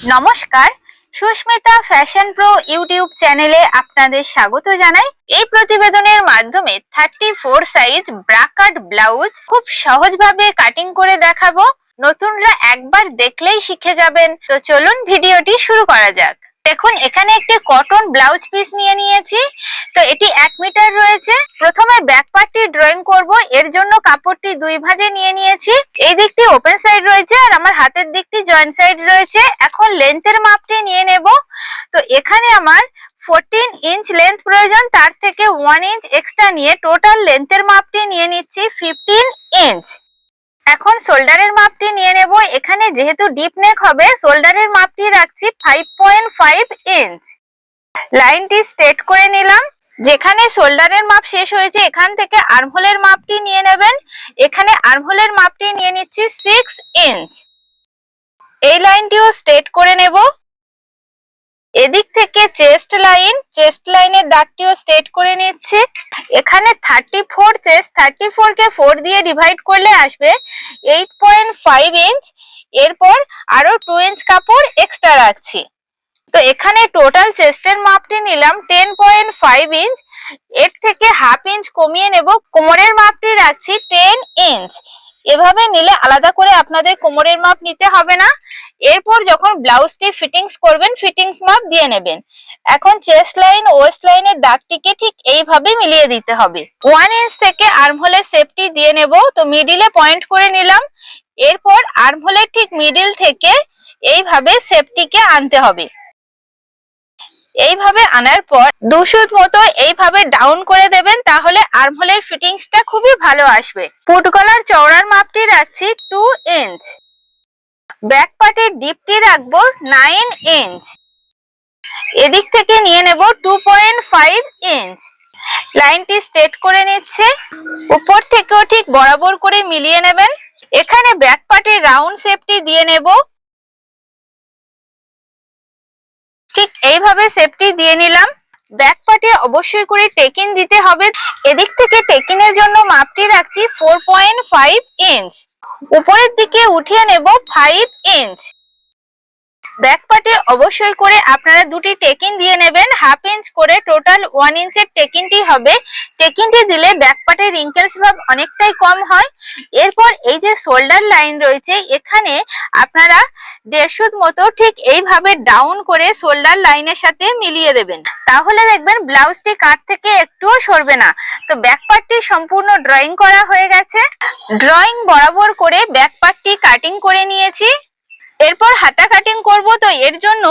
নমস্কার, Susmita fashion pro YouTube চ্যানেলে আপনাদের স্বাগত জানাই। এই প্রতিবেদনের মাধ্যমে 34 সাইজ ব্রা কাট ব্লাউজ খুব সহজভাবে কাটিং করে দেখাবো। নতুনরা একবার দেখলেই শিখে যাবেন। তো চলুন ভিডিওটি শুরু করা যাক। দেখুন, এখানে একটি কটন ব্লাউজ পিস নিয়ে নিয়েছি। তো এটি 1 মিটার রয়েছে। প্রথমে ব্যাক পার্টটি ড্রয়িং করব। এর জন্য কাপড়টি দুই ভাঁজে নিয়ে নিয়েছি। এই দিকটি ওপেন সাইড রয়েছে আর আমার হাতের দিকটি জয়েন্ট সাইড রয়েছে। এখন লেন্থের মাপটি নিয়ে নেব। তো এখানে আমার 14 ইঞ্চ লেন্থ প্রয়োজন, তার থেকে 1 ইঞ্চ এক্সট্রা নিয়ে টোটাল লেন্থের মাপটি নিয়ে নিচ্ছি 15 ইঞ্চ। এখন শোল্ডারের মাপটি নিয়ে নেব। এখানে যেহেতু ডিপ নেক হবে, শোল্ডারের মাপটি রাখছি 5.5 ইঞ্চ। লাইনটি স্ট্রেট করে নিলাম। যেখানে শোল্ডারের মাপ শেষ হয়েছে এখান থেকে আর্মহোলের মাপটি নিয়ে নেবেন। এখানে আর্মহোলের মাপটি নিয়ে নিচ্ছি 6 ইঞ্চ। এই লাইনটিও স্ট্রেট করে নেব। এদিক থেকে চেস্ট লাইনের দাগটিও স্ট্রেট করে নিচ্ছি। এখানে 34 চেস্ট, 34 কে 4 দিয়ে ডিভাইড করলে আসবে 8.5 ইঞ্চ। এরপর আরো 2 ইঞ্চ কাপড় এক্সট্রা রাখছি। তো এখানে টোটাল চেস্টের মাপটি নিলাম 10.5 ইঞ্চ। এর থেকে হাফ ইঞ্চ কমিয়ে নেব। কোমরের মাপটি রাখছি 10 ইঞ্চ। এভাবে নিলে আলাদা করে আপনাদের কোমরের মাপ নিতে হবে না। এরপর যখন ব্লাউজটি ফিটিংস করবেন, ফিটিংস মাপ দিয়ে নেবেন। এখন চেস্ট লাইন ওয়েস্ট লাইনের দাগটিকে ঠিক এইভাবে মিলিয়ে দিতে হবে। 1 ইঞ্চ থেকে আর্মহোলের শেপটি দিয়ে নেব। তো মিডিলে পয়েন্ট করে নিলাম। এরপর আর্মহোলের ঠিক মিডিল থেকে এইভাবে শেপটিকে আনতে হবে। এইভাবে আনার পর 2 সুত মতো এইভাবে ডাউন করে দেবেন, তাহলে আর্মহোলের ফিটিংসটা খুবই ভালো আসবে। পুট গলার চওড়ার মাপটি রাখছি 2 ইঞ্চ। ব্যাক পার্টের ডিপটি রাখবো 9 ইঞ্চ। এদিক থেকে নিয়ে নেব 2.5 ইঞ্চ। লাইনটি স্ট্রেট করে নিচ্ছে। উপর থেকেও ঠিক বরাবর করে মিলিয়ে নেবেন। এখানে ব্যাক পার্টের রাউন্ড শেপটি দিয়ে নেব। ঠিক এইভাবে শেপটি দিয়ে নিলাম। ব্যাক পার্টে অবশ্যই করে টেকিন দিতে হবে। এদিক থেকে টেকিনের জন্য মাপটি রাখছি 4.5 ইঞ্চ। উপরের দিকে উঠিয়ে নেব 5 ইঞ্চ। ব্যাক পার্টে অবশ্যই করে আপনারা দুটি টেকিন দিয়ে নেবেন। হাফ ইঞ্চ করে টোটাল 1 ইঞ্চের টেকিনটি হবে। টেকিনটি দিলে ব্যাক পার্টে রিঙ্কেলস ভাব অনেকটাই কম হয়। এরপর এই যে শোল্ডার লাইন রয়েছে, এখানে আপনারা 1.5 সুত মতো ঠিক এইভাবে ডাউন করে শোল্ডার লাইনের সাথে মিলিয়ে দেবেন। তাহলে দেখবেন ব্লাউজটি কাট থেকে একটুও সরবে না। তো ব্যাক পার্টটি সম্পূর্ণ ড্রয়িং করা হয়ে গেছে। ড্রয়িং বরাবর করে ব্যাক পার্টটি কাটিং করে নিয়েছি। এরপর হাতা কাটিং করব। তো এর জন্য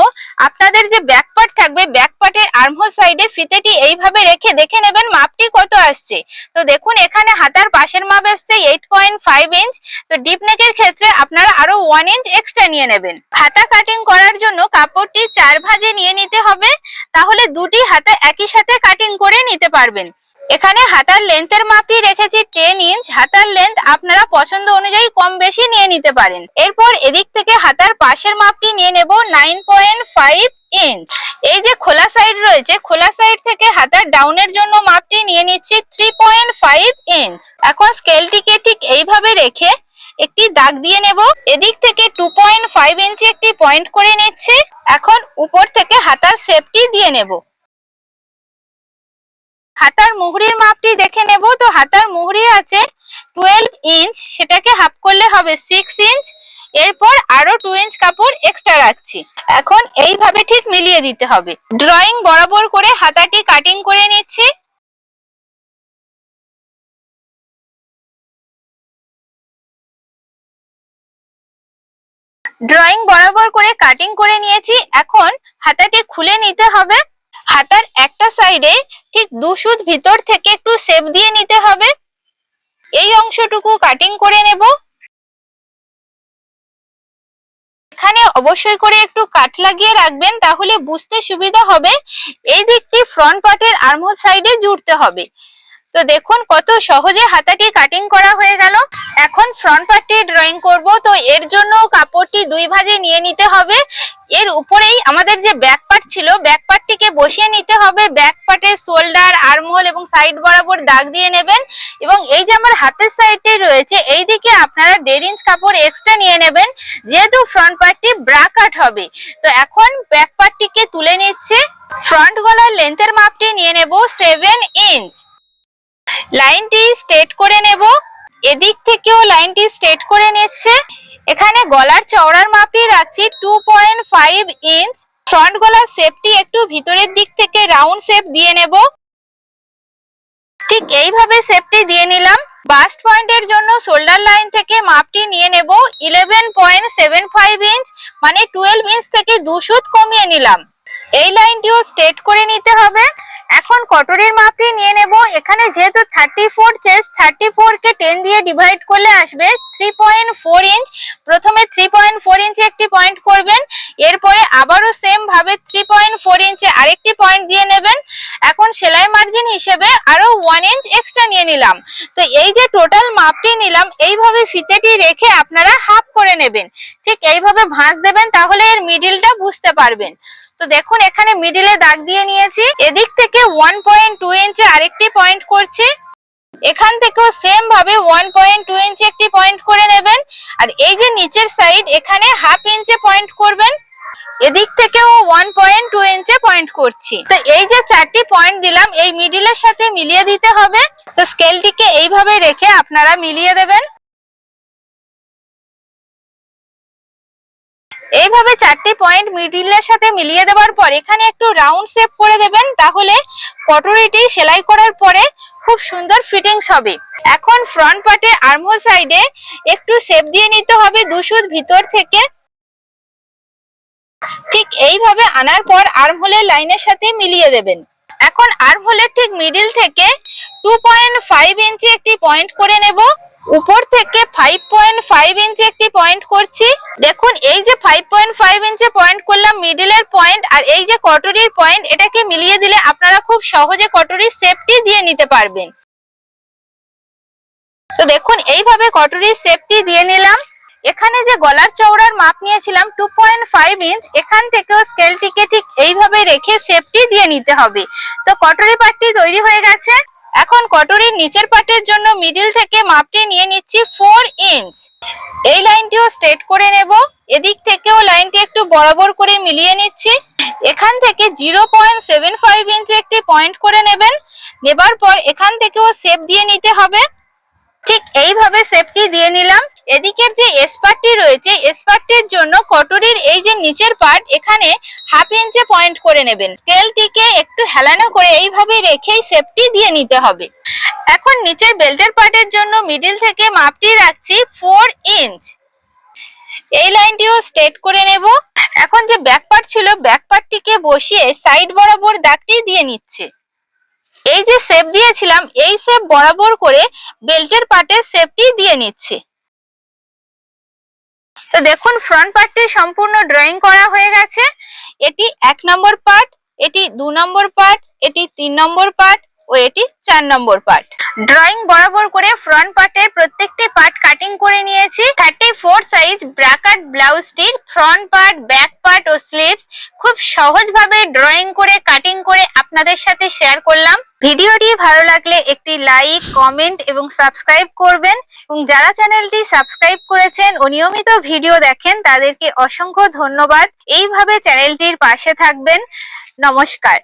আপনাদের যে ব্যাক পার্ট থাকবে, ব্যাক পার্টের আর্মহোল সাইডে ফিতেটি এইভাবে রেখে দেখে নেবেন মাপটি কত আসছে। তো দেখুন, এখানে হাতার পাশের মাপ আসছে 8.5 ইঞ্চ। তো ডিপ নেকের ক্ষেত্রে আপনারা আরো 1 ইঞ্চ এক্সট্রা নিয়ে নেবেন। হাতা কাটিং করার জন্য কাপড়টি 4 ভাঁজে নিয়ে নিতে হবে, তাহলে দুটি হাতা একই সাথে কাটিং করে নিতে পারবেন। এখানে হাতার লেন্থের মাপটি রেখেছি 10 ইঞ্চ। হাতার লেন্থ আপনারা পছন্দ অনুযায়ী কম বেশি নিয়ে নিতে পারেন। এরপর এদিক থেকে হাতার পাশের মাপটি নিয়ে নেব 9.5 ইঞ্চ। এই যে খোলা সাইড রয়েছে, খোলা সাইড থেকে হাতার ডাউনের জন্য মাপটি নিয়ে নিচ্ছি 3.5 ইঞ্চ। এখন স্কেলটিকে ঠিক এইভাবে রেখে একটি দাগ দিয়ে নেব। এদিক থেকে 2.5 ইঞ্চি একটি পয়েন্ট করে নিচ্ছি। এখন উপর থেকে হাতার শেপটি দিয়ে নেব। হাতার মুহুরির মাপটি দেখে নেব। তো হাতার মুহুরি আছে 12 ইঞ্চ, সেটাকে হাফ করলে হবে 6 ইঞ্চ। এরপর আরো 2 ইঞ্চ কাপড় এক্সট্রা রাখছি। এখন এইভাবে ঠিক মিলিয়ে দিতে হবে। ড্রয়িং বরাবর করে হাতাটি কাটিং করে নিচ্ছি। ড্রয়িং বরাবর করে কাটিং করে নিয়েছি। এখন হাতাটি খুলে নিতে হবে। হাতার একটা সাইডে ঠিক 2 সুত ভিতর থেকে একটু শেপ দিয়ে নিতে হবে। এই অংশটুকু কাটিং করে নেব। এখানে অবশ্যই করে একটু কাট লাগিয়ে রাখবেন, তাহলে বুঝতে সুবিধা হবে। এই দিকটি ফ্রন্ট পার্টের আর্মহোল সাইডে জুড়তে হবে। তো দেখুন কত সহজে হাতাটি কাটিং করা হয়ে গেল। এখন ফ্রন্ট পার্টটি ড্রয়িং করব। তো এর জন্য কাপড়টি দুই ভাঁজে নিয়ে নিতে হবে। এর উপরেই আমাদের যে ব্যাক পার্ট ছিল, ব্যাক পার্টটিকে বসিয়ে নিতে হবে। ব্যাক পার্টের শোল্ডার, আর্মহোল এবং সাইড বরাবর দাগ দিয়ে নেবেন। এবং এই যে আমার হাতের সাইডটি রয়েছে, এই দিকে আপনারা 1.5 ইঞ্চ কাপড় এক্সট্রা নিয়ে নেবেন, যেহেতু ফ্রন্ট পার্টটি ব্রা কাট হবে। তো এখন ব্যাক পার্টটিকে তুলে নিচ্ছে। ফ্রন্ট গলার লেন্থের মাপটি নিয়ে নেব 7 ইঞ্চ। লাইনটি স্ট্রেট করে নেব। এদিক থেকেও লাইনটি স্ট্রেট করে নিচ্ছে। এখানে গলার চওড়ার মাপটি রাখছি 2.5 ইঞ্চ। ফ্রন্ট গলার শেপটি একটু ভিতরের দিক থেকে রাউন্ড শেপ দিয়ে নেব। ঠিক এইভাবে শেপটি দিয়ে নিলাম। বাস্ট পয়েন্টের জন্য শোল্ডার লাইন থেকে মাপটি নিয়ে নেব 11.75 ইঞ্চ, মানে 12 ইঞ্চ থেকে 2 সুত কমিয়ে নিলাম। এই লাইনটিও স্ট্রেট করে নিতে হবে। এখন কটরির মাপটি নিয়ে নেব। এখানে যেহেতু 34 চেস্ট, 34 কে 10 দিয়ে ডিভাইড করলে আসবে 3.4 ইঞ্চ। প্রথমে 3.4 ইঞ্চে একটি পয়েন্ট করবেন, এরপরে আবারও সেম ভাবে 3.4 ইঞ্চে আরেকটি পয়েন্ট দিয়ে নেবেন। এখন সেলাই মার্জিন হিসেবে আরো 1 ইঞ্চ এক্সট্রা নিয়ে নিলাম। তো এই যে টোটাল মাপটি নিলাম, এইভাবে ফিতেটি রেখে আপনারা হাফ করে নেবেন। ঠিক এইভাবে ভাঁজ দেবেন, তাহলে এর মিডিলটা বুঝতে পারবেন। তো দেখুন এখানে মিডিলে দাগ দিয়ে নিয়েছি। এদিক থেকে 1.2 ইঞ্চে আরেকটি পয়েন্ট করছি। এখান থেকেও সেম ভাবে 1.2 ইঞ্চে একটি পয়েন্ট করে নেবেন। আর এই যে নিচের সাইড, এখানে হাফ ইঞ্চে পয়েন্ট করবেন। এদিক থেকেও 1.2 ইঞ্চে পয়েন্ট করছি। তো এই যে 4টি পয়েন্ট দিলাম, এই মিডিলের সাথে মিলিয়ে দিতে হবে। তো স্কেলটিকে এইভাবে রেখে আপনারা মিলিয়ে দেবেন। এইভাবে 4টি পয়েন্ট মিডিলের সাথে মিলিয়ে দেওয়ার পর এখানে একটু রাউন্ড শেপ করে দেবেন, তাহলে কটরিটি সেলাই করার পরে খুব সুন্দর ফিটিংস হবে। এখন ফ্রন্ট পার্টের আর্মহোল সাইডে একটু শেপ দিয়ে নিতে হবে 2 সুত ভিতর থেকে। ঠিক এইভাবে আনার পর আর্মহোলের লাইনের সাথে মিলিয়ে দেবেন। এখন আর্মহোলের ঠিক মিডিল থেকে 2.5 ইঞ্চি একটি পয়েন্ট করে নেব। উপর থেকে 5.5 ইঞ্চি একটি পয়েন্ট করছি। দেখুন এই যে 5.5 ইঞ্চি পয়েন্ট করলাম মিডিলের পয়েন্ট, আর এই যে কটরির পয়েন্ট, এটাকে মিলিয়ে দিলে আপনারা খুব সহজে কটরির শেপটি দিয়ে নিতে পারবেন। তো দেখুন এইভাবে কটরির শেপটি দিয়ে নিলাম। এখানে যে গলার চওড়ার মাপ নিয়েছিলাম 2.5 ইঞ্চ, এখান থেকেও স্কেলটিকে ঠিক এইভাবে রেখে শেপটি দিয়ে নিতে হবে। তো কটরি পার্টটি তৈরি হয়ে গেছে। এখন কটরির নিচের পার্টের জন্য মিডিল থেকে মাপটি নিয়ে নিচ্ছি 4 ইঞ্চ। এই লাইনটিও স্ট্রেট করে নেব। এদিক থেকেও লাইনটি একটু বরাবর করে মিলিয়ে নিচ্ছি। এখান থেকে 0.75 ইঞ্চে একটি পয়েন্ট করে নেবেন। নেবার পর এখান থেকেও শেপ দিয়ে নিতে হবে। ঠিক এইভাবে শেপটি দিয়ে নিলাম। এদিকের যে এস পার্টটি রয়েছে, এস পার্টের জন্য কটরির এই যে নিচের পার্ট, এখানে হাফ ইঞ্চে পয়েন্ট করে নেবেন। স্কেলটিকে একটু হেলানো করে এইভাবে রেখেই শেপটি দিয়ে নিতে হবে। এখন নিচের বেল্টের পার্টের জন্য মিডিল থেকে মাপটি রাখছি 4 ইঞ্চ। এই লাইনটিও স্ট্রেট করে নেব। এখন যে ব্যাক পার্ট ছিল, ব্যাক পার্টটিকে বসিয়ে সাইড বরাবর দাগটি দিয়ে নিচ্ছে। এই যে শেপ দিয়েছিলাম, এই শেপ বরাবর করে বেল্টের পার্টের শেপটি দিয়ে নিচ্ছে। তো দেখুন ফ্রন্ট পার্টটি সম্পূর্ণ ড্রয়িং করা হয়ে গেছে। এটি 1 নম্বর পার্ট, এটি 2 নম্বর পার্ট, এটি 3 নম্বর পার্ট ও এটি 4 নম্বর পার্ট। ড্রয়িং বরাবর করে ফ্রন্ট পার্টের প্রত্যেকটি পার্ট কাটিং করে নিয়েছি। 34 সাইজ ব্রাকাট ব্লাউজটির ফ্রন্ট পার্ট, ব্যাক পার্ট ও স্লিভস খুব সহজভাবে ড্রয়িং করে কাটিং করে আপনাদের সাথে শেয়ার করলাম। ভিডিওটি ভালো লাগলে একটি লাইক, কমেন্ট এবং সাবস্ক্রাইব করবেন। এবং যারা চ্যানেলটি সাবস্ক্রাইব করেছেন ও নিয়মিত ভিডিও দেখেন, তাদেরকে অসংখ্য ধন্যবাদ। এইভাবে চ্যানেলটির পাশে থাকবেন। নমস্কার।